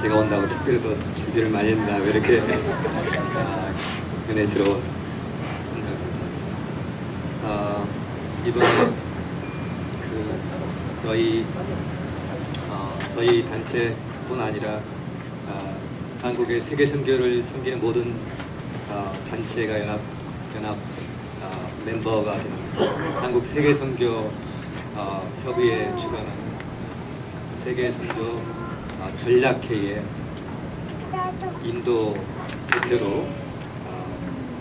제가 온다고 특별히 또 준비를 많이 했나 왜 이렇게 은혜스러운 생각을 합니다. 이번에 저희 단체뿐 아니라 한국의 세계 선교를 섬기는 모든 단체가 연합 멤버가 되는 한국 세계 선교 협의회 주관하는 세계 선교 전략회의에 인도 대표로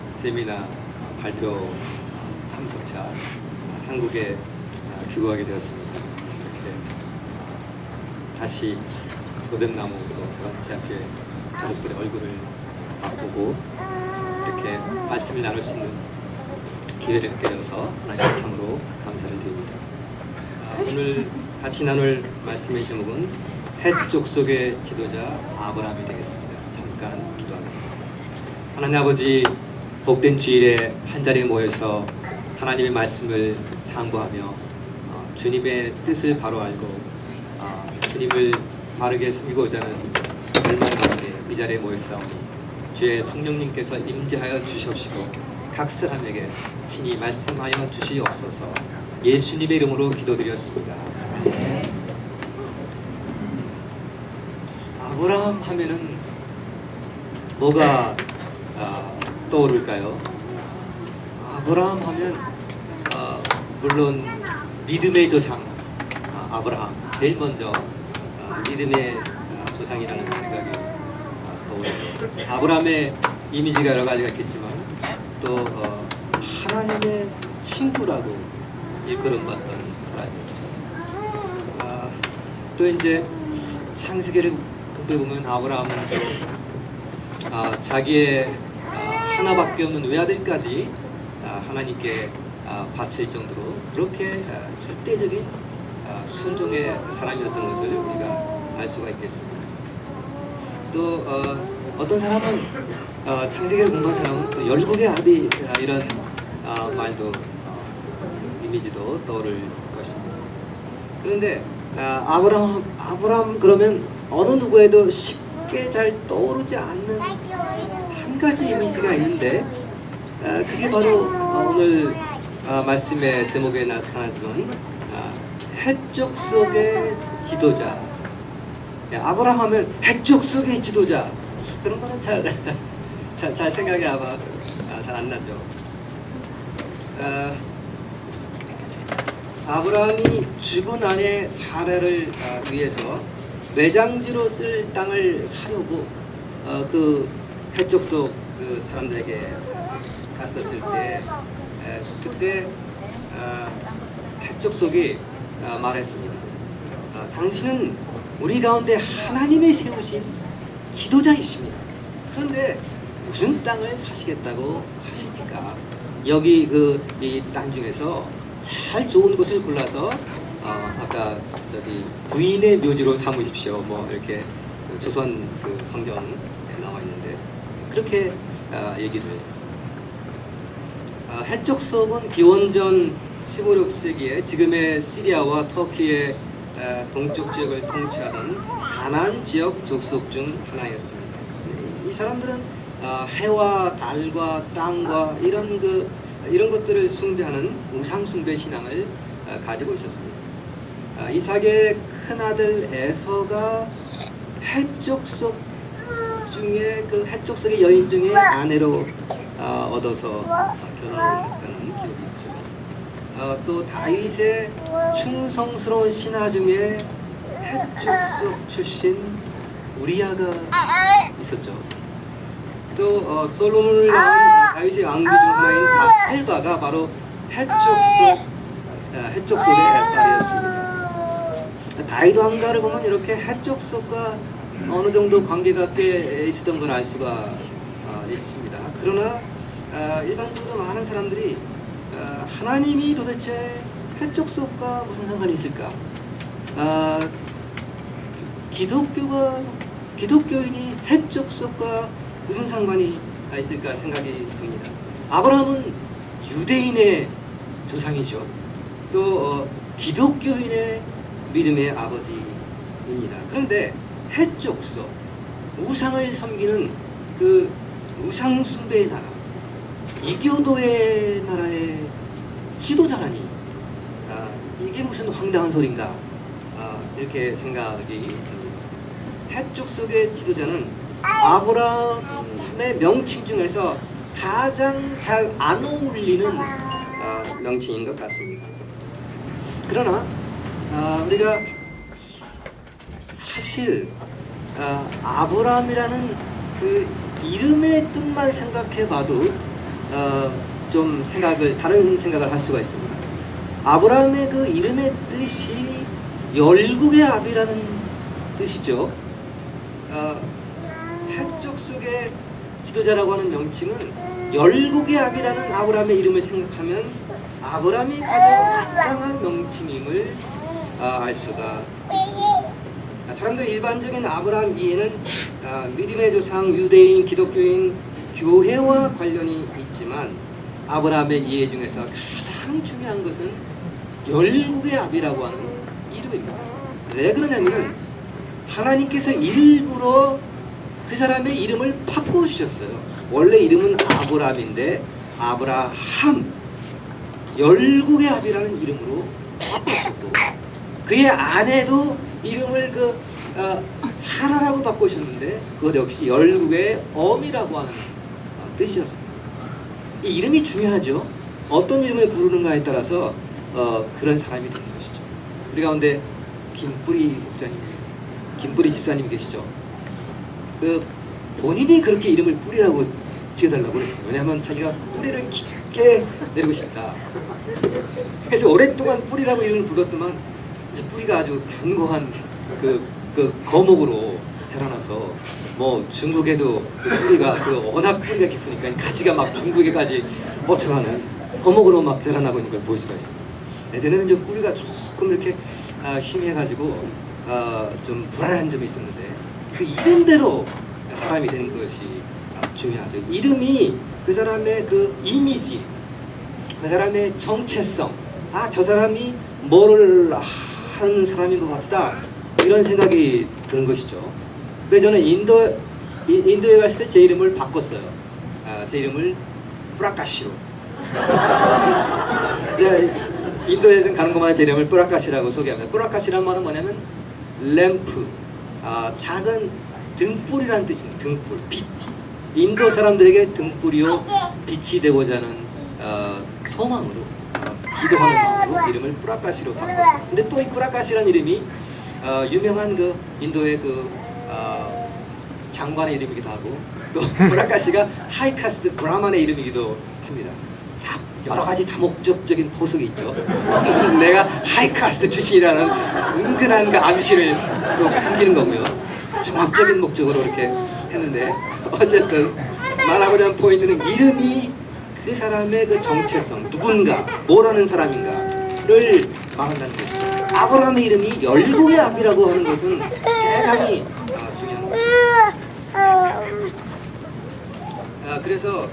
세미나 발표 참석차 한국에 귀국하게 되었습니다. 그래서 이렇게 다시 로뎀나무 또 자간치학교의 가족들의 얼굴을 맛보고 이렇게 말씀을 나눌 수 있는 기회를 갖게 되어서 하나님께 참으로 감사를 드립니다. 오늘 같이 나눌 말씀의 제목은 헷 족속의 지도자 아브라함이 되겠습니다. 잠깐 기도하겠습니다. 하나님 아버지, 복된 주일에 한자리에 모여서 하나님의 말씀을 상고하며 주님의 뜻을 바로 알고 주님을 바르게 섬기고자 하는 열망 가운데 이 자리에 모였사오니 주의 성령님께서 임재하여 주시옵시고 각 사람에게 친히 말씀하여 주시옵소서. 예수님의 이름으로 기도드렸습니다. 아브라함 하면은 뭐가 떠오를까요? 아브라함 하면 물론 믿음의 조상 아브라함, 제일 먼저 믿음의 조상이라는 생각이 떠오르고, 아브라함의 이미지가 여러 가지가 있겠지만 또 하나님의 친구라고 일컬음받던 사람이었죠. 또 이제 창세기를 보면 아브라함은 자기의 하나밖에 없는 외아들까지 하나님께 바칠 정도로 그렇게 절대적인 순종의 사람이었던 것을 우리가 알 수가 있겠습니다. 또 어떤 사람은 창세기를 공부한 사람은 또 열국의 아비 이런 말도 그 이미지도 떠오를 것입니다. 그런데 아브라함 그러면 어느 누구에도 쉽게 잘 떠오르지 않는 한 가지 이미지가 있는데 그게 바로 오늘 말씀의 제목에 나타나지만 헷족 속의 지도자. 아브라함 하면 헷족 속의 지도자. 그런 거는 잘 생각이 아마 잘 안 나죠. 아브라함이 죽은 아내 사라를 위해서 매장지로 쓸 땅을 사려고 그 헷족 속 그 사람들에게 갔었을 때 그때 헷족 속이 말했습니다. 당신은 우리 가운데 하나님이 세우신 지도자이십니다. 그런데 무슨 땅을 사시겠다고 하시니까 여기 이 땅 중에서 잘 좋은 곳을 골라서 아까 부인의 묘지로 삼으십시오. 뭐 이렇게 조선 성경에 나와 있는데 그렇게 얘기를 했습니다. 헷족 속은 기원전 15, 16세기에 지금의 시리아와 터키의 동쪽 지역을 통치하던 가나안 지역 족속 중 하나였습니다. 이 사람들은 해와 달과 땅과 이런 것들을 숭배하는 우상 숭배 신앙을 가지고 있었습니다. 이삭의 큰 아들 에서가 헷족 속 중에 그 헷족 속의 여인 중에 아내로 얻어서 결혼을 했다는 기록이 있죠. 또 다윗의 충성스러운 신하 중에 헷족 속 출신 우리아가 있었죠. 또 솔로몬을 낳은 다윗의 왕비 중 하나인 바세바가 바로 헷족 속의 딸이었습니다. 다윗 왕가를 보면 이렇게 헷족 속과 어느 정도 관계가 꽤 있었던 걸 알 수가 있습니다. 그러나 일반적으로 많은 사람들이 하나님이 도대체 헷족 속과 무슨 상관이 있을까? 기독교인이 헷족 속과 무슨 상관이 있을까 생각이 듭니다. 아브라함은 유대인의 조상이죠. 또 기독교인의 믿음의 아버지입니다. 그런데 헷족 속, 우상을 섬기는 그 우상 숭배의 나라, 이교도의 나라의 지도자라니, 이게 무슨 황당한 소린가, 이렇게 생각이 듭니다. 해족 속의 지도자는 아브라함의 명칭 중에서 가장 잘 안 어울리는 명칭인 것 같습니다. 그러나 우리가 사실 아브라함이라는 그 이름의 뜻만 생각해봐도 좀 다른 생각을 할 수가 있습니다. 아브라함의 그 이름의 뜻이 열국의 아비라는 뜻이죠. 해족 속의 지도자라고 하는 명칭은 열국의 아비라는 아브라함의 이름을 생각하면 아브라함이 가장 마땅한 명칭임을 알 수가 있습니다. 사람들의 일반적인 아브라함 이해는 믿음의 조상, 유대인, 기독교인, 교회와 관련이 있지만 아브라함의 이해 중에서 가장 중요한 것은 열국의 아비라고 하는 이름입니다. 왜 그러냐면은 하나님께서 일부러 그 사람의 이름을 바꿔주셨어요. 원래 이름은 아브라함인데 아브라함, 열국의 아비라는 이름으로 바꾸셨고, 그의 아내도 이름을 사라라고 바꾸셨는데 그것 역시 열국의 어미라고 하는 뜻이었습니다. 이 이름이 중요하죠. 어떤 이름을 부르는가에 따라서 그런 사람이 되는 것이죠. 우리 가운데 김뿌리 목사님, 김뿌리 집사님이 계시죠. 본인이 그렇게 이름을 뿌리라고 지어달라고 그랬어요. 왜냐하면 자기가 뿌리를 깊게 내리고 싶다. 그래서 오랫동안 뿌리라고 이름을 불렀더만 이제 뿌리가 아주 견고한 그 거목으로 자라나서 뭐 중국에도 그 뿌리가 워낙 뿌리가 깊으니까 가지가 막 중국에까지 뻗쳐가는 거목으로 막 자라나고 있는 걸 볼 수가 있어요. 예전에는 좀 뿌리가 조금 이렇게 희미해가지고 좀 불안한 점이 있었는데 그 이름대로 사람이 되는 것이 중요하죠. 이름이 그 사람의 그 이미지, 그 사람의 정체성, 저 사람이 뭐를 하는 사람인 것 같다, 이런 생각이 드는 것이죠. 그래서 저는 인도에 갔을 때 제 이름을 바꿨어요. 제 이름을 뿌라카시로. 인도에서 가는 것마다 제 이름을 뿌라카시라고 소개합니다. 뿌라카시란 말은 뭐냐면 램프, 작은 등불이라는 뜻입니다. 등불, 빛. 인도 사람들에게 등불이요 빛이 되고자 하는 소망으로, 기도하는 마음으로 이름을 뿌라카시로 바꿨어요. 근데 또 이 뿌라카시라는 이름이 유명한 그 인도의 장관의 이름이기도 하고, 또 뿌라카시가 하이카스트 브라만의 이름이기도 합니다. 다 여러 가지 다목적적인 보석이 있죠. 내가 하이카스트 출신이라는 은근한 그 암시를 또 감기는 거고요. 종합적인 목적으로 이렇게 했는데, 어쨌든 말하고자 하는 포인트는 이름이 그 사람의 그 정체성, 누군가, 뭐라는 사람인가를 말한다는 것이죠. 아브라함의 이름이 열국의 아비라고 하는 것은 대단히 중요한 것입니다. 그래서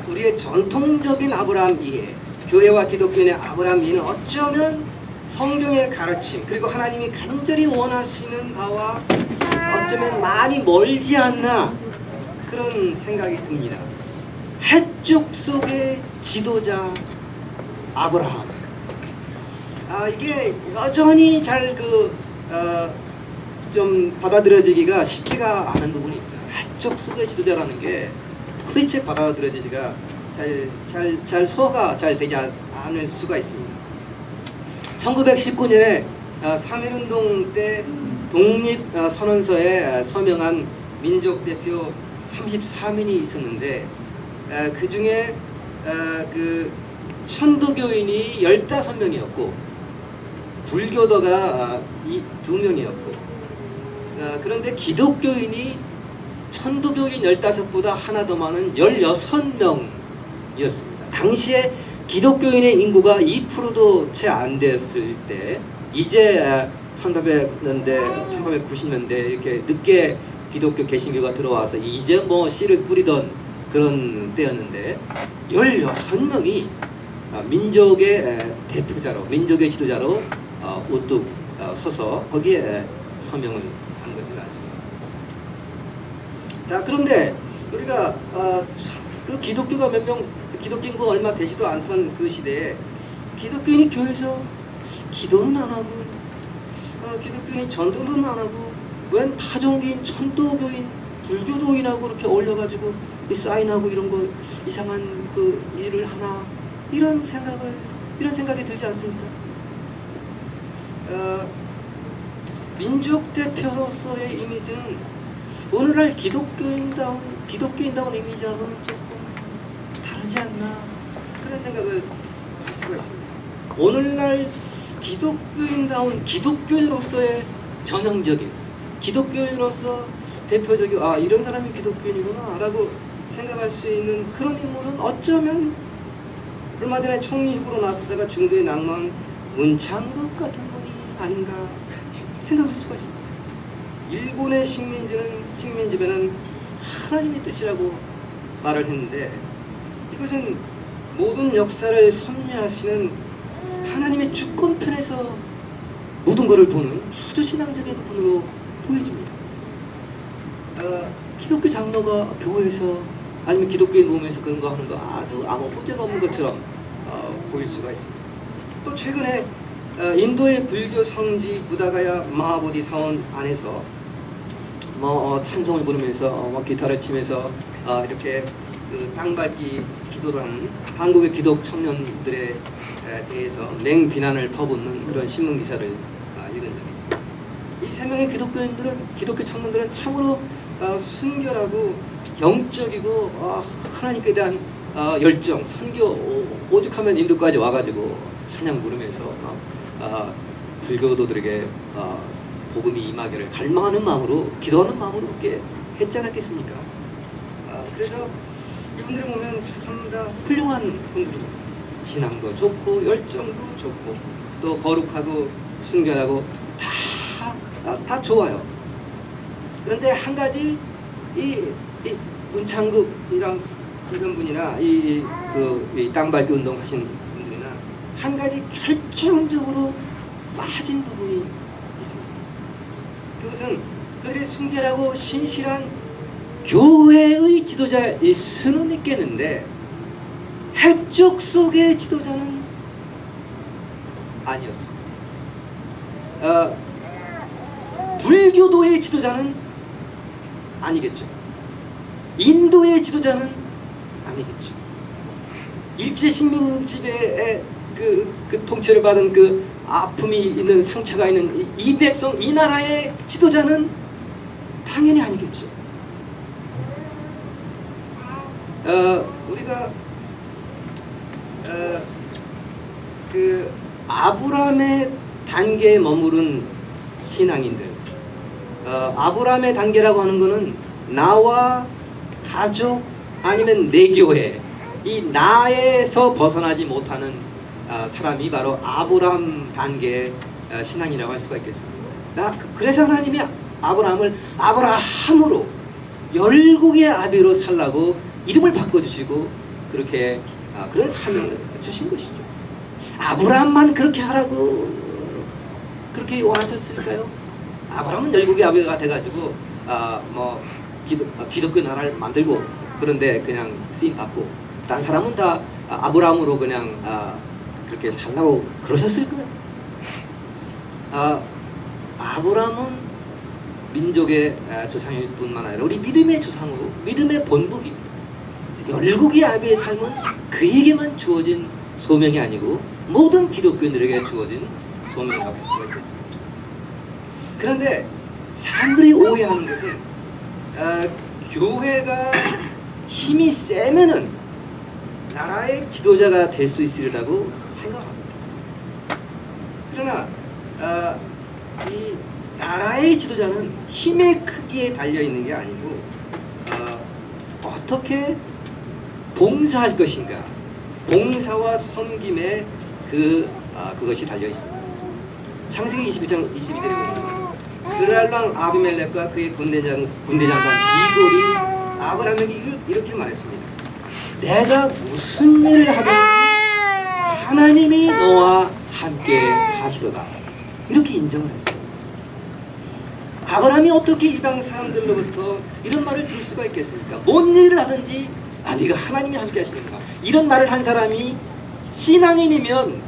우리의 전통적인 아브라함 이해, 교회와 기독교인의 아브라함 이해는 어쩌면 성경의 가르침, 그리고 하나님이 간절히 원하시는 바와 어쩌면 많이 멀지 않나, 그런 생각이 듭니다. 해족 속의 지도자 아브라함, 이게 여전히 잘 좀 받아들여지기가 쉽지가 않은 부분이 있어요. 해족 속의 지도자라는 게 도대체 받아들여지기가 잘 소화가 잘 되지 않을 수가 있습니다. 1919년에 3.1운동 때 독립선언서에 서명한 민족 대표 33인이 있었는데, 그 중에 천도교인이 15명이었고 불교도가 2명이었고, 그런데 기독교인이 천도교인 15보다 하나 더 많은 16명이었습니다. 당시에 기독교인의 인구가 2%도 채 안 됐을 때, 이제 1890년대 이렇게 늦게 기독교 개신교가 들어와서 이제 뭐 씨를 뿌리던 그런 때였는데, 16명이 민족의 대표자로, 민족의 지도자로 우뚝 서서 거기에 서명을 한 것을 알 수 있습니다. 자, 그런데 우리가 그 기독교가 기독교 인구가 얼마 되지도 않던 그 시대에 기독교인이 교회에서 기도는 안 하고 기독교인이 전도는 안 하고 웬 타종교인, 천도교인, 불교도인하고 이렇게 어울려가지고 사인하고 이런 거 이상한 그 일을 하나 이런 생각이 들지 않습니까? 민족 대표로서의 이미지는 오늘날 기독교인다운 이미지하고는 조금 다르지 않나 그런 생각을 할 수가 있습니다. 오늘날 기독교인다운 기독교인으로서의 전형적인 기독교인으로서 대표적인 이런 사람이 기독교인이구나 라고 생각할 수 있는 그런 인물은 어쩌면 얼마 전에 총리후보로 나왔다가 중도에 낙마한 문창극 같은 분이 아닌가 생각할 수가 있습니다. 일본의 식민지배는 하나님의 뜻이라고 말을 했는데 이것은 모든 역사를 섭리하시는 하나님의 주권편에서 모든 것을 보는 아주 신앙적인 분으로 보여집니다. 기독교 장로가 교회에서 아니면 기독교인 모임에서 그런 거 하는 거 아주 아무 문제가 없는 것처럼 보일 수가 있습니다. 또 최근에 인도의 불교 성지 부다가야 마하보디 사원 안에서 찬송을 부르면서 기타를 치면서 이렇게 그 땅밟기 기도를 하는 한국의 기독 청년들에 대해서 맹비난을 퍼붓는 그런 신문 기사를 읽은 적이 있습니다. 이 세 명의 기독교 청년들은 참으로 순결하고 영적이고 하나님께 대한 열정, 선교 오죽하면 인도까지 와가지고 찬양 부르면서 불교도들에게 복음이 임하기를 갈망하는 마음으로 기도하는 마음으로 그렇게 했지 않았겠습니까? 그래서 이분들을 보면 참 다 훌륭한 분들입니다. 신앙도 좋고 열정도 좋고 또 거룩하고 순결하고 다 좋아요. 그런데 한 가지 이 문창극이랑 이런 분이나 이 땅밟기 운동 하신 분들이나 한 가지 결정적으로 빠진 부분이 있습니다. 그것은 그들의 순결하고 신실한 교회의 지도자일 수는 있겠는데 핵족 속의 지도자는 아니었습니다. 불교도의 지도자는 아니겠죠. 인도의 지도자는 아니겠죠. 일제 식민 지배의 그 통치를 받은 그 아픔이 있는 상처가 있는 이 백성 이 나라의 지도자는 당연히 아니겠죠. 우리가 그 아브라함의 단계에 머무른 신앙인들, 아브라함의 단계라고 하는 것은 나와 가족 아니면 내 교회 이 나에서 벗어나지 못하는 사람이 바로 아브라함 단계의 신앙이라고 할 수가 있겠습니다. 그래서 하나님이 아브라함을 아브라함으로 열국의 아비로 살라고 이름을 바꿔주시고 그렇게 그런 사명을 주신 것이죠. 아브라함만 그렇게 하라고 그렇게 원하셨을까요? 아브라함은 열국의 아비가 돼가지고 기독교 나라를 만들고 그런데 그냥 쓰임 받고 딴 사람은 다 아브라함으로 그냥 그렇게 살라고 그러셨을까요? 아브라함은 민족의 조상일 뿐만 아니라 우리 믿음의 조상으로 믿음의 본국입니다. 열국의 아비의 삶은 그에게만 주어진 소명이 아니고 모든 기독교인들에게 주어진 소명이라고 할 수가 있겠습니다. 그런데 사람들이 오해하는 것은 교회가 힘이 세면은 나라의 지도자가 될 수 있으리라고 생각합니다. 그러나 이 나라의 지도자는 힘의 크기에 달려있는 게 아니고 어떻게 봉사할 것인가 봉사와 섬김에 그것이 달려있습니다. 창세기 21장 22절에 보면 그랄랑 아비멜렉과 그의 군대장관 비골이 아브라함에게 이렇게 말했습니다. 내가 무슨 일을 하든지 하나님이 너와 함께 하시도다. 이렇게 인정을 했어요. 아브라함이 어떻게 이방 사람들로부터 이런 말을 들을 수가 있겠습니까? 뭔 일을 하든지 네가 하나님이 함께 하시는구나, 이런 말을 한 사람이 신앙인이면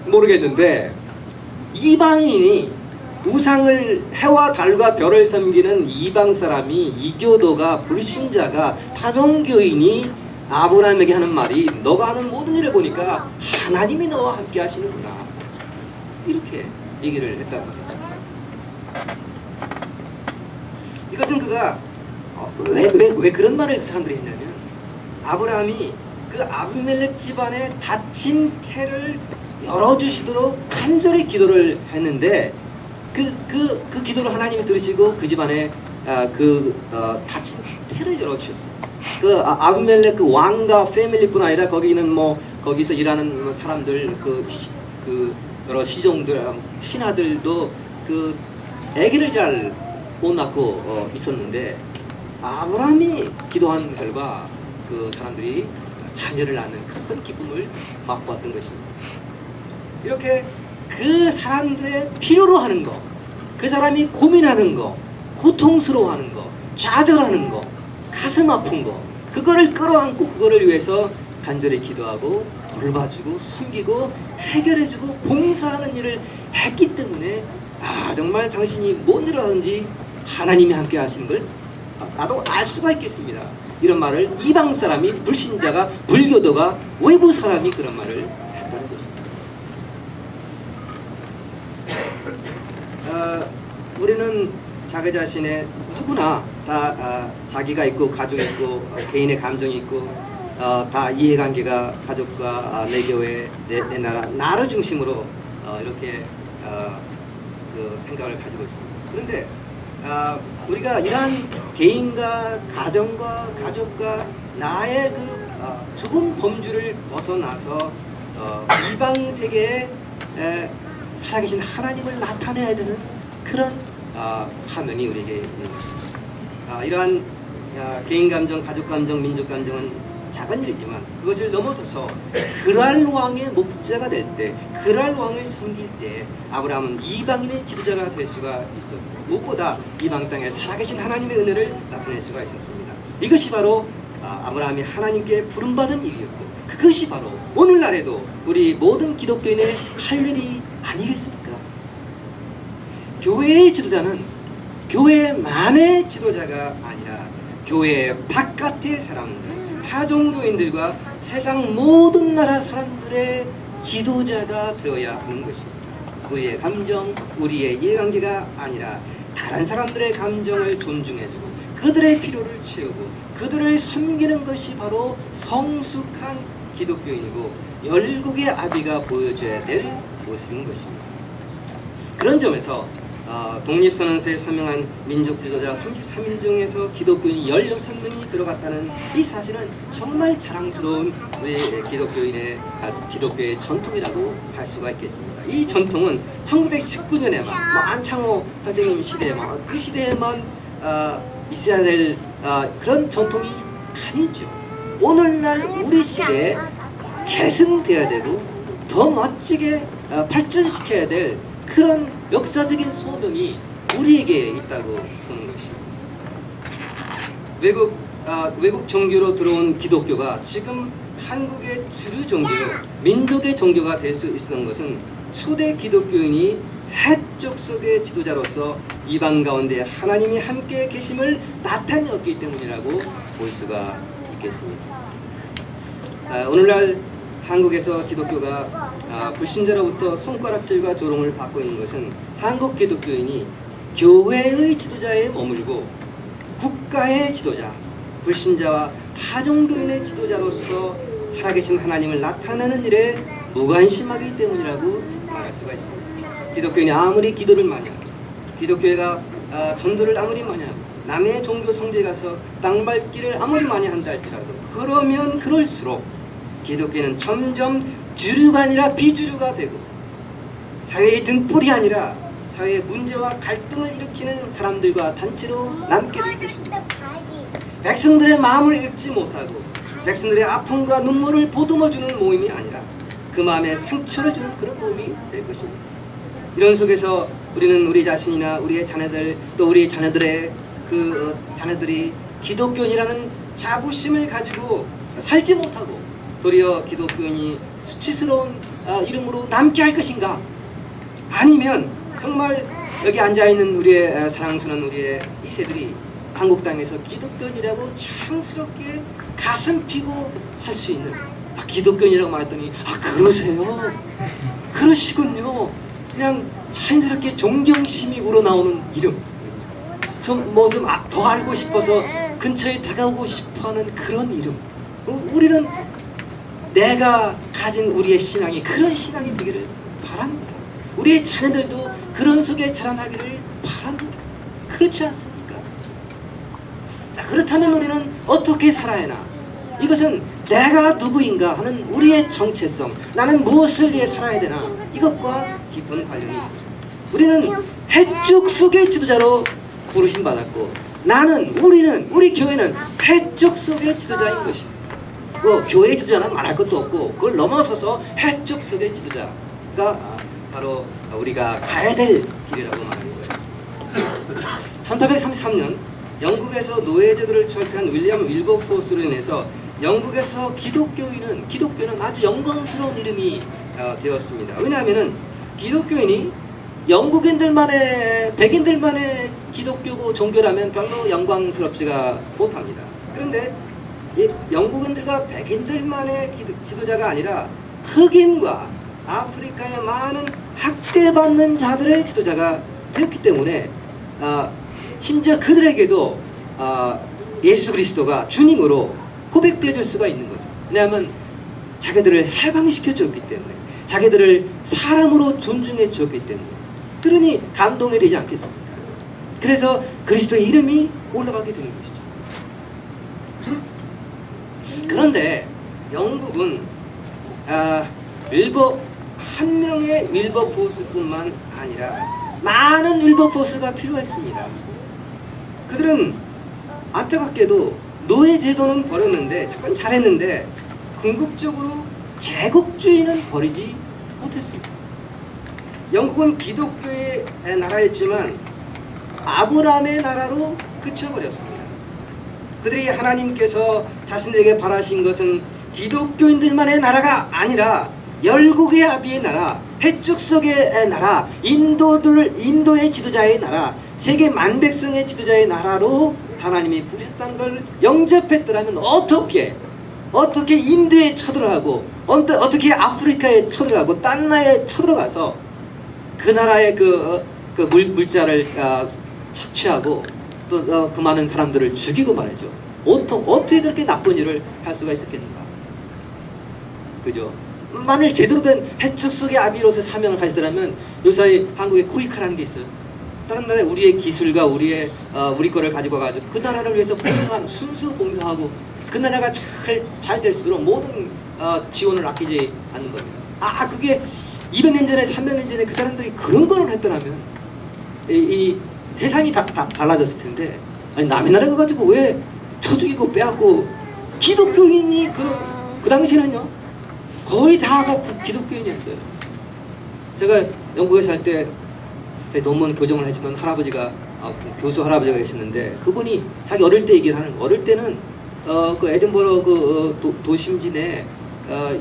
모르겠는데, 이방인이 우상을, 해와 달과 별을 섬기는 이방 사람이, 이교도가, 불신자가, 타종교인이 아브라함에게 하는 말이, 너가 하는 모든 일을 보니까 하나님이 너와 함께 하시는구나, 이렇게 얘기를 했단 말이죠. 이것은 그가 왜 그런 말을 그 사람들이 했냐면, 아브라함이 그 아비멜렉 집안에 닫힌 태를 열어주시도록 간절히 기도를 했는데, 그 기도를 하나님이 들으시고 그 집안에 닫힌 태를 열어주셨어요. 그 아비멜렉 그 왕과 패밀리뿐 아니라 거기는 거기서 일하는 사람들, 그 여러 시종들, 신하들도 그 아기를 잘 못 낳고 있었는데, 아브라함이 기도한 결과 그 사람들이 자녀를 낳는 큰 기쁨을 맛보았던 것입니다. 이렇게 그 사람들의 필요로 하는 거, 그 사람이 고민하는 거, 고통스러워하는 거, 좌절하는 거, 가슴 아픈 거, 그거를 끌어안고 그거를 위해서 간절히 기도하고 돌봐주고 섬기고 해결해주고 봉사하는 일을 했기 때문에, 정말 당신이 뭔 일을 하든지 하나님이 함께 하시는 걸 나도 알 수가 있겠습니다, 이런 말을 이방 사람이, 불신자가, 불교도가, 외부 사람이 그런 말을 했다는 것입니다. 우리는 자기 자신의, 누구나 다 자기가 있고 가족이 있고 개인의 감정이 있고 다 이해관계가 가족과 내 교회, 내 나라, 나를 중심으로 이렇게 그 생각을 가지고 있습니다. 그런데 우리가 이러한 개인과 가정과 가족과 나의 그 좁은 범주를 벗어나서 이방 세계에 살아계신 하나님을 나타내야 되는 그런 사명이 우리에게 있는 것입니다. 이러한 개인 감정, 가족 감정, 민족 감정은 작은 일이지만 그것을 넘어서서 그랄 왕의 목자가 될 때, 그랄 왕을 섬길 때 아브라함은 이방인의 지도자가 될 수가 있었고, 무엇보다 이방 땅에 살아계신 하나님의 은혜를 나타낼 수가 있었습니다. 이것이 바로 아브라함이 하나님께 부름받은 일이었고, 그것이 바로 오늘날에도 우리 모든 기독교인의 할 일이 아니겠습니까? 교회의 지도자는 교회만의 지도자가 아니라 교회 바깥의 사람들, 타종교인들과 세상 모든 나라 사람들의 지도자가 되어야 하는 것입니다. 우리의 감정, 우리의 이해관계가 아니라 다른 사람들의 감정을 존중해주고 그들의 필요를 채우고 그들을 섬기는 것이 바로 성숙한 기독교인이고 열국의 아비가 보여줘야 될 모습인 것입니다. 그런 점에서 독립선언서에 서명한 민족 지도자 33인중에서 기독교인이 16명이 들어갔다는 이 사실은 정말 자랑스러운 우리 기독교의 전통이라고 할 수가 있겠습니다. 이 전통은 1919년에만 안창호 선생님 시대에 그 시대에만 있어야 될 그런 전통이 아니죠. 오늘날 우리 시대에 계승돼야 되고 더 멋지게 발전시켜야 될 그런 역사적인 소명이 우리에게 있다고 보는 것입니다. 외국 종교로 들어온 기독교가 지금 한국의 주류 종교, 민족의 종교가 될 수 있었던 것은 초대 기독교인이 헷 족속의 지도자로서 이방 가운데 하나님이 함께 계심을 나타내었기 때문이라고 볼 수가 있겠습니다. 오늘날 한국에서 기독교가 불신자로부터 손가락질과 조롱을 받고 있는 것은 한국 기독교인이 교회의 지도자에 머물고 국가의 지도자, 불신자와 타종교인의 지도자로서 살아계신 하나님을 나타내는 일에 무관심하기 때문이라고 말할 수가 있습니다. 기독교인이 아무리 기도를 많이 하고 기독교회가 전도를 아무리 많이 하고 남의 종교 성지에 가서 땅밟기를 아무리 많이 한다 할지라도 그러면 그럴수록 기독교는 점점 주류가 아니라 비주류가 되고 사회의 등불이 아니라 사회의 문제와 갈등을 일으키는 사람들과 단체로 남게 될 것입니다. 백성들의 마음을 읽지 못하고 백성들의 아픔과 눈물을 보듬어주는 모임이 아니라 그 마음에 상처를 주는 그런 모임이 될 것입니다. 이런 속에서 우리는 우리 자신이나 우리의 자녀들 또 우리 자녀들의 자녀들이 기독교인이라는 자부심을 가지고 살지 못하고 도리어 기독교인이 수치스러운 이름으로 남게 할 것인가? 아니면 정말 여기 앉아있는 우리의 사랑스러운 우리의 이세들이 한국 땅에서 기독교인이라고 자랑스럽게 가슴 피고 살 수 있는 기독교인이라고 말했더니 그러세요? 그러시군요. 그냥 자연스럽게 존경심이 우러나오는 이름, 좀 더 알고 싶어서 근처에 다가오고 싶어하는 그런 이름. 우리는 내가 가진 우리의 신앙이 그런 신앙이 되기를 바랍니다. 우리의 자녀들도 그런 속에 자라나기를 바랍니다. 그렇지 않습니까? 자, 그렇다면 우리는 어떻게 살아야 하나? 이것은 내가 누구인가 하는 우리의 정체성, 나는 무엇을 위해 살아야 되나, 이것과 깊은 관련이 있습니다. 우리는 해쪽 속의 지도자로 부르심 받았고, 우리 교회는 해쪽 속의 지도자인 것입니다. 교회의 지도자는 말할 것도 없고, 그걸 넘어서서 해쪽 속의 지도자가 바로 우리가 가야 될 길이라고 말할 수가 있습니다. 1833년 영국에서 노예제도를 철폐한 윌리엄 윌버포스로 인해서 영국에서 기독교는 아주 영광스러운 이름이 되었습니다. 왜냐하면 기독교인이 백인들만의 기독교 종교라면 별로 영광스럽지가 못합니다. 그런데 이 영국인들과 백인들만의 지도자가 아니라 흑인과 아프리카의 많은 학대받는 자들의 지도자가 되었기 때문에 심지어 그들에게도 예수 그리스도가 주님으로 고백되어 줄 수가 있는 거죠. 왜냐하면 자기들을 해방시켜 줬기 때문에, 자기들을 사람으로 존중해 주었기 때문에, 그러니 감동이 되지 않겠습니까? 그래서 그리스도의 이름이 올라가게 되는 것이죠. 그런데 영국은 한 명의 윌버포스뿐만 아니라 많은 윌버포스가 필요했습니다. 그들은 안타깝게도 노예 제도는 버렸는데, 참 잘했는데 궁극적으로 제국주의는 버리지 못했습니다. 영국은 기독교의 나라였지만 아브라함의 나라로 그쳐버렸습니다. 그들이 하나님께서 자신들에게 바라신 것은 기독교인들만의 나라가 아니라 열국의 아비의 나라, 해쪽 속의 나라, 인도의 지도자의 나라, 세계 만백성의 지도자의 나라로 하나님이 부르셨다는 걸 영접했더라면 어떻게 인도에 쳐들어가고, 어떻게 아프리카에 쳐들어가고, 딴 나라에 쳐들어가서 그 나라의 물자를 착취하고 또 그 많은 사람들을 죽이고 말이죠. 어떻게 그렇게 나쁜 일을 할 수가 있었겠는가? 그죠? 만일 제대로 된 해축 속의 아비로서 사명을 가지더라면 요사이 한국에 코이카라는 게 있어요. 다른 나라에 우리의 기술과 우리 거를 가지고 가지고 그 나라를 위해서 순수 봉사하고 그 나라가 잘 될수록 모든 지원을 아끼지 않는 겁니다. 그게 200년 전에 300년 전에 그 사람들이 그런 거를 했더라면 이 세상이 다 달라졌을 텐데, 아니 남의 나라 가가지고 왜 쳐 죽이고 빼앗고, 기독교인이 그 당시에는요 거의 다가 기독교인이었어요. 제가 영국에 살 때 논문 교정을 해주던 할아버지가 교수 할아버지가 계셨는데, 그분이 자기 어릴 때 얘기를 하는 거. 어릴 때는 그 에든버러 도심진에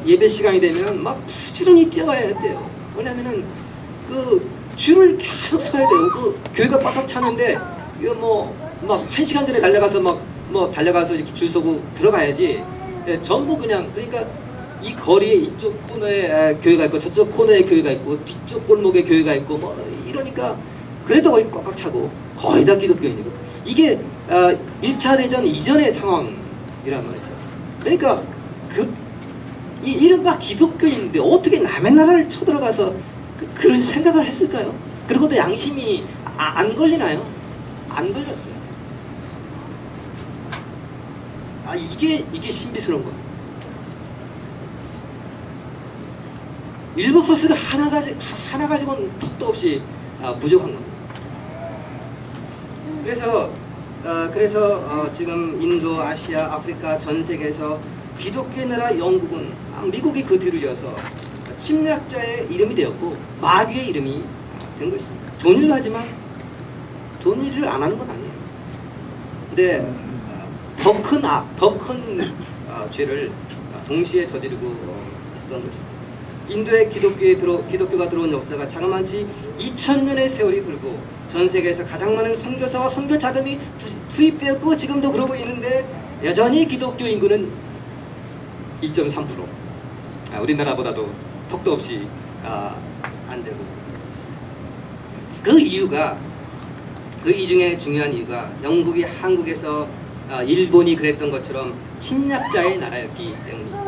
예배 시간이 되면 막 부지런히 뛰어가야 했대요. 왜냐면은 그 줄을 계속 서야 돼요. 그 교회가 꽉꽉 차는데 이거 막 1시간 전에 달려가서 달려가서 이렇게 줄 서고 들어가야지. 전부 그러니까 이 거리에 이쪽 코너에 교회가 있고 저쪽 코너에 교회가 있고 뒤쪽 골목에 교회가 있고 이러니까 그래도 거의 꽉꽉 차고 거의 다 기독교인이고, 이게 1차 대전 이전의 상황이란 말이죠. 그러니까 이른바 기독교인인데 어떻게 남의 나라를 쳐들어가서 그런 생각을 했을까요? 그리고 또 양심이 안 걸리나요? 안 걸렸어요. 이게 신비스러운 거예요. 윌버포스가 하나 가지고는 턱도 없이 부족한 겁니다. 그래서 지금 인도, 아시아, 아프리카 전 세계에서 기독교의 나라 영국은 미국이 그 뒤를 이어서 침략자의 이름이 되었고 마귀의 이름이 된 것입니다. 좋은 일도 하지만 좋은 일을 안 하는 건 아니에요. 근데 더 큰 더 큰 죄를 동시에 저지르고 있었던 것입니다. 인도의 기독교가 들어온 역사가 자그마치 2000년의 세월이 흐르고 전 세계에서 가장 많은 선교사와 선교 자금이 투입되었고 지금도 그러고 있는데 여전히 기독교 인구는 2.3%. 우리나라보다도 턱도 없이 안 되고 있습니다. 그 이 중에 중요한 이유가 영국이 한국에서 일본이 그랬던 것처럼 침략자의 나라였기 때문입니다.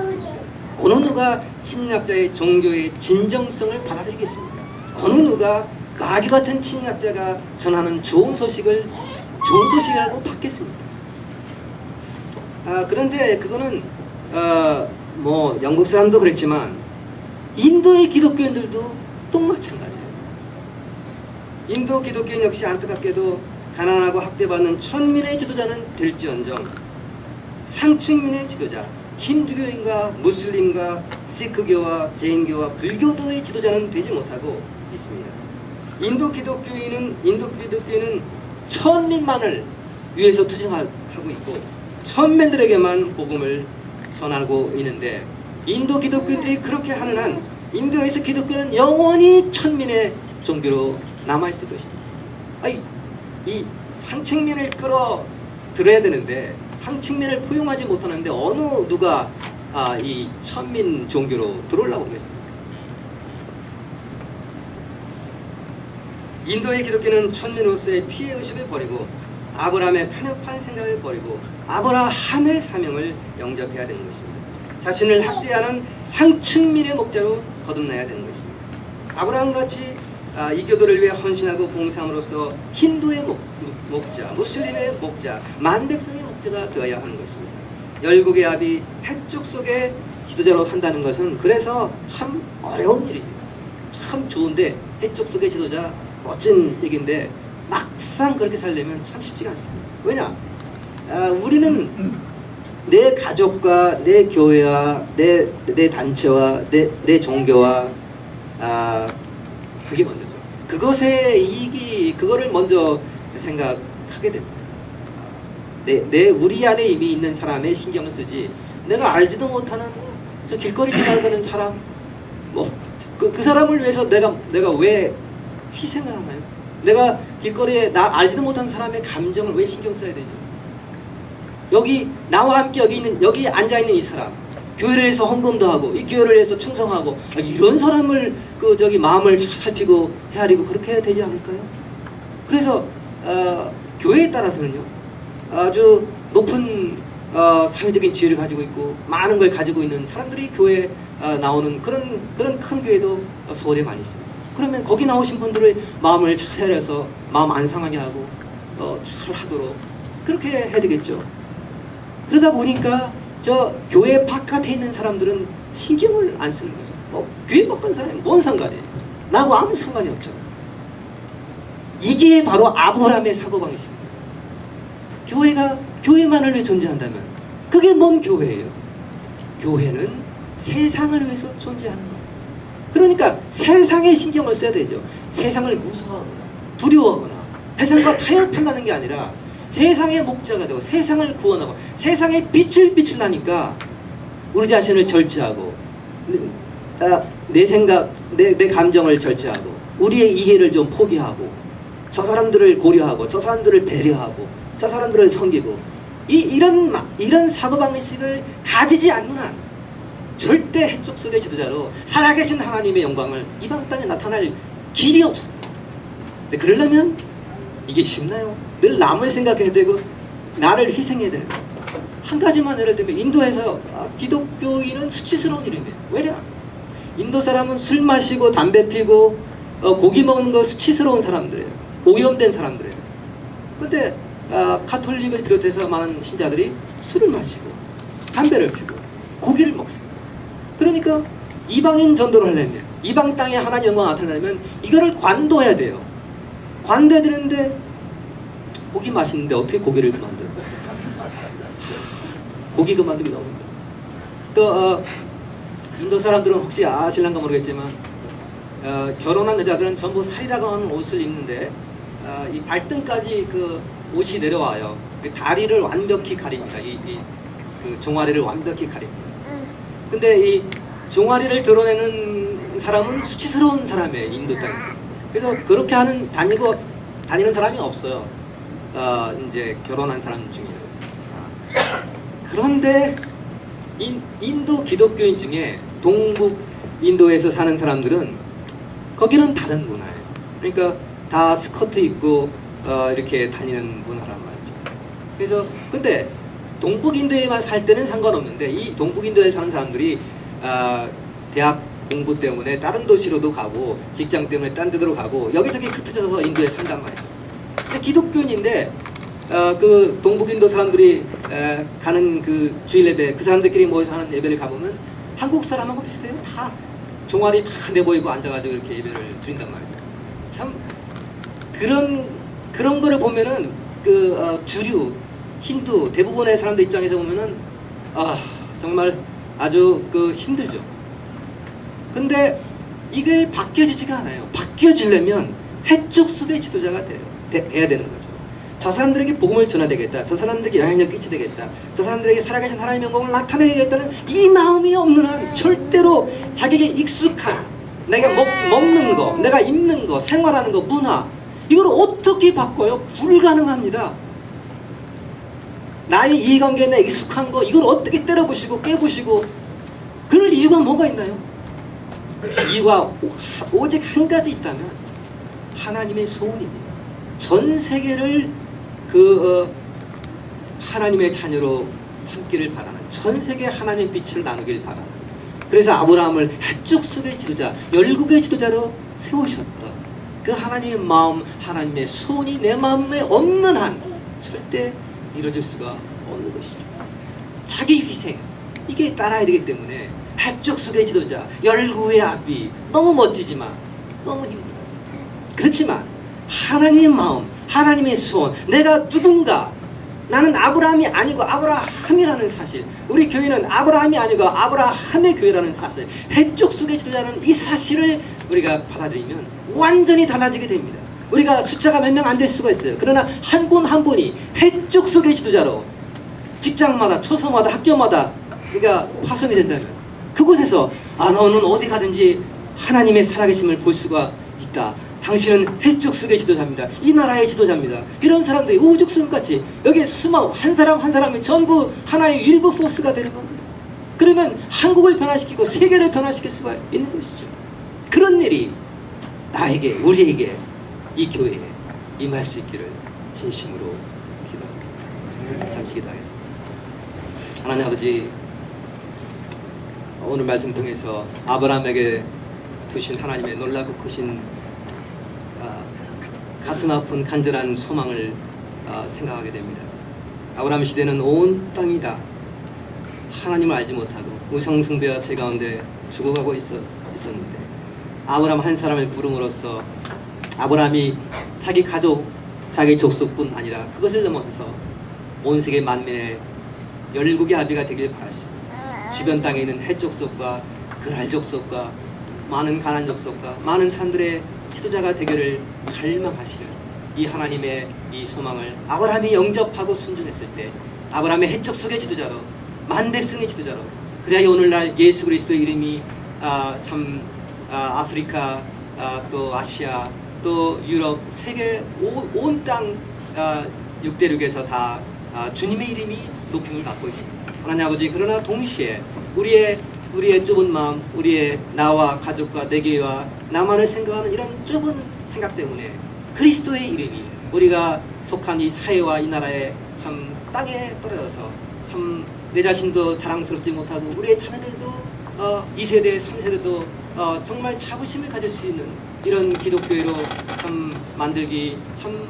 어느 누가 침략자의 종교의 진정성을 받아들이겠습니까? 어느 누가 마귀 같은 침략자가 전하는 좋은 소식이라고 받겠습니까? 그런데 그거는 뭐 영국 사람도 그랬지만 인도의 기독교인들도 또 마찬가지예요. 인도 기독교인 역시 안타깝게도 가난하고 학대받는 천민의 지도자는 될지언정 상층민의 지도자 힌두교인과 무슬림과 시크교와 제인교와 불교도의 지도자는 되지 못하고 있습니다. 인도 기독교인은 천민만을 위해서 투쟁하고 있고 천민들에게만 복음을 전하고 있는데 인도 기독교인들이 그렇게 하는 한 인도에서 기독교는 영원히 천민의 종교로 남아있을 것입니다. 이 상층민을 끌어들여야 되는데 상층민을 포용하지 못하는데 어느 누가 이 천민 종교로 들어오려고 그러겠습니까? 인도의 기독교는 천민으로서의 피해의식을 버리고 아브라함의 편협한 생각을 버리고 아브라함의 사명을 영접해야 되는 것입니다. 자신을 학대하는 상층민의 목자로 거듭나야 되는 것입니다. 아브라함같이 이 교도를 위해 헌신하고 봉사함으로써 힌두의 목자, 무슬림의 목자, 만백성의 목자가 되어야 하는 것입니다. 열국의 아비 해쪽 속의 지도자로 산다는 것은 그래서 참 어려운 일입니다. 참 좋은데 해쪽 속의 지도자 멋진 얘기인데 막상 그렇게 살려면 참 쉽지가 않습니다. 왜냐? 우리는 내 가족과 내 교회와 내 단체와 내 종교와 그게 먼저죠. 그것의 이익이 그거를 먼저 생각하게 됩니다. 우리 안에 이미 있는 사람의 신경을 쓰지 내가 알지도 못하는 저 길거리 지나가는 사람 그 사람을 위해서 내가 왜 희생을 하나요? 내가 길거리에 나 알지도 못한 사람의 감정을 왜 신경 써야 되죠? 여기 나와 함께 여기 앉아 있는 이 사람 교회를 위해서 헌금도 하고 이 교회를 위해서 충성하고 이런 사람을 마음을 잘 살피고 헤아리고 그렇게 해야 되지 않을까요? 그래서 교회에 따라서는요 아주 높은 사회적인 지위를 가지고 있고 많은 걸 가지고 있는 사람들이 교회에 나오는 그런 큰 교회도 서울에 많이 있습니다. 그러면 거기 나오신 분들의 마음을 잘 헤아려서 마음 안 상하게 하고 잘 하도록 그렇게 해야 되겠죠. 그러다 보니까 저 교회 바깥에 있는 사람들은 신경을 안 쓰는 거죠. 교회 바깥 사람이 뭔 상관이에요? 나하고 아무 상관이 없죠. 이게 바로 아브라함의 사고방식입니다. 교회만을 위해 존재한다면 그게 뭔 교회예요? 교회는 세상을 위해서 존재하는 거예요. 그러니까 세상에 신경을 써야 되죠. 세상을 무서워하거나 두려워하거나 세상과 타협하려는 게 아니라 세상의 목자가 되고 세상을 구원하고 세상에 빛을 비춘다니까 우리 자신을 절제하고 내 생각, 내 감정을 절제하고 우리의 이해를 좀 포기하고 저 사람들을 고려하고 저 사람들을 배려하고 저 사람들을 섬기고 이런 사고방식을 가지지 않는 한 절대 해쪽 속의 지도자로 살아계신 하나님의 영광을 이방 땅에 나타날 길이 없습니다. 근데 그러려면 이게 쉽나요? 늘 남을 생각해야 되고 나를 희생해야 되는 거예요. 한 가지만 예를 들면 인도에서 기독교인은 수치스러운 일입니다. 왜냐? 인도 사람은 술 마시고 담배 피고 고기 먹는 거 수치스러운 사람들이에요. 오염된 사람들이에요. 근데 가톨릭을 비롯해서 많은 신자들이 술을 마시고 담배를 피고 고기를 먹습니다. 그러니까 이방인 전도를 하려면 이방 땅에 하나님 영광 나타나려면 이거를 관도해야 돼요. 관대해야 되는데 고기 맛있는데 어떻게 고기를 그만둬요? 고기 그만두기 너무합니다. 또 인도 사람들은 혹시 아실란가 모르겠지만 결혼한 여자들은 전부 사리다가는 옷을 입는데 이 발등까지 그 옷이 내려와요. 다리를 완벽히 가립니다. 그 종아리를 완벽히 가립니다. 근데 이 종아리를 드러내는 사람은 수치스러운 사람이에요. 인도 땅에서. 그래서 그렇게 다니는 사람이 없어요. 이제 결혼한 사람 중에는. 그런데 인도 기독교인 중에 동북 인도에서 사는 사람들은 거기는 다른 문화예요. 그러니까 다 스커트 입고 이렇게 다니는 문화란 말이죠. 그래서 근데 동북 인도에만 살 때는 상관없는데 이 동북 인도에 사는 사람들이 대학 공부 때문에 다른 도시로도 가고 직장 때문에 딴 데로 가고 여기저기 흩어져서 인도에 산단 말이에요. 근데 기독교인인데 그 동북 인도 사람들이 가는 그 주일 예배, 그 사람들끼리 모여서 하는 예배를 가보면 한국 사람하고 비슷해요. 다 종아리 다 내보이고 앉아가지고 이렇게 예배를 드린단 말이에요. 참 그런 거를 보면은 그 주류 힌두 대부분의 사람들 입장에서 보면은 정말 아주 그 힘들죠. 근데 이게 바뀌어지지가 않아요. 바뀌어지려면 해적수의 지도자가 돼야 되는 거죠. 저 사람들에게 복음을 전해야 되겠다. 저 사람들에게 영향력 끼쳐야 되겠다. 저 사람들에게 살아계신 하나님의 영광을 나타내야겠다는 이 마음이 없는 한 절대로 자기에게 익숙한 내가 먹는 거, 내가 입는 거, 생활하는 거, 문화 이걸 어떻게 바꿔요? 불가능합니다. 나의 이해관계에 내 익숙한 거 이걸 어떻게 때려부시고 깨부시고 그럴 이유가 뭐가 있나요? 이유가 오직 한 가지 있다면 하나님의 소원입니다. 전 세계를 하나님의 자녀로 삼기를 바라는, 전 세계 하나님의 빛을 나누길 바라는. 그래서 아브라함을 해족속의 지도자, 열국의 지도자로 세우셨다. 그 하나님의 마음, 하나님의 소원이 내 마음에 없는 한 절대 이루어질 수가 없는 것이죠. 자기 희생, 이게 따라야 되기 때문에 해족속의 지도자, 열국의 아비, 너무 멋지지만 너무 힘들어요. 그렇지만 하나님의 마음, 하나님의 소원, 내가 누군가, 나는 아브라함이 아니고 아브라함이라는 사실, 우리 교회는 아브라함이 아니고 아브라함의 교회라는 사실, 해족속의 지도자는 이 사실을 우리가 받아들이면 완전히 달라지게 됩니다. 우리가 숫자가 몇 명 안 될 수가 있어요. 그러나 한 분 한 분이 해족속의 지도자로 직장마다, 처소마다, 학교마다 그러니까 파손이 된다면 그곳에서 너는 어디 가든지 하나님의 살아계심을 볼 수가 있다. 당신은 해족속의 지도자입니다. 이 나라의 지도자입니다. 이런 사람들이 우죽순같이 여기에 한 사람 한 사람이 전부 하나의 일부 포스가 되는 겁니다. 그러면 한국을 변화시키고 세계를 변화시킬 수가 있는 것이죠. 그런 일이 나에게, 우리에게, 이 교회에 임할 수 있기를 진심으로 기도합니다. 잠시 기도하겠습니다. 하나님 아버지, 오늘 말씀 통해서 아브라함에게 두신 하나님의 놀랍고 크신 가슴 아픈 간절한 소망을 생각하게 됩니다. 아브라함 시대는 온 땅이 다 하나님을 알지 못하고 우상숭배와 죄 가운데 죽어가고 있었는데 아브라함 한 사람을 부름으로써 아브라함이 자기 가족, 자기 족속뿐 아니라 그것을 넘어서서 온 세계 만민의 열국의 아비가 되길 바라시고 주변 땅에 있는 헷 족속과 그랄 족속과 많은 가난 족속과 많은 사람들의 지도자가 되기를 갈망하시는 이 하나님의 이 소망을 아브라함이 영접하고 순종했을 때 아브라함의 헷 족속의 지도자로 만백성의 지도자로 그래야 오늘날 예수 그리스도의 이름이 아프리카 또 아시아 또 유럽 세계 온 땅 6대륙에서 다 주님의 이름이 높임을 받고 있습니다. 하나님 아버지, 그러나 동시에 우리의 좁은 마음, 우리의 나와 가족과 내 교회와 나만을 생각하는 이런 좁은 생각 때문에 그리스도의 이름이 우리가 속한 이 사회와 이 나라에 참 땅에 떨어져서 참 내 자신도 자랑스럽지 못하고 우리의 자녀들도 2세대, 3세대도 정말 자부심을 가질 수 있는 이런 기독교회로 참 만들기 참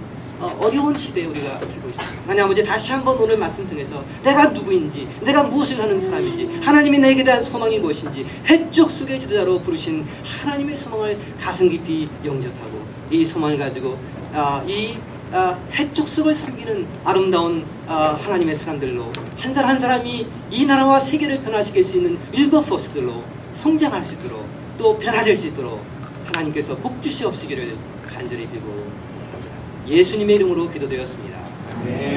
어려운 시대에 우리가 살고 있습니다. 하나님 아버지, 다시 한번 오늘 말씀 통해서 내가 누구인지, 내가 무엇을 하는 사람인지, 하나님이 내게 대한 소망이 무엇인지 해족속의 지도자로 부르신 하나님의 소망을 가슴 깊이 영접하고 이 소망을 가지고 해족속을 섬기는 아름다운 하나님의 사람들로 한 사람 한 사람이 이 나라와 세계를 변화시킬 수 있는 일버포스들로 성장할 수 있도록 또 변화될 수 있도록 하나님께서 복 주시옵시기를 간절히 빌고 합니다. 예수님의 이름으로 기도드렸습니다. 네.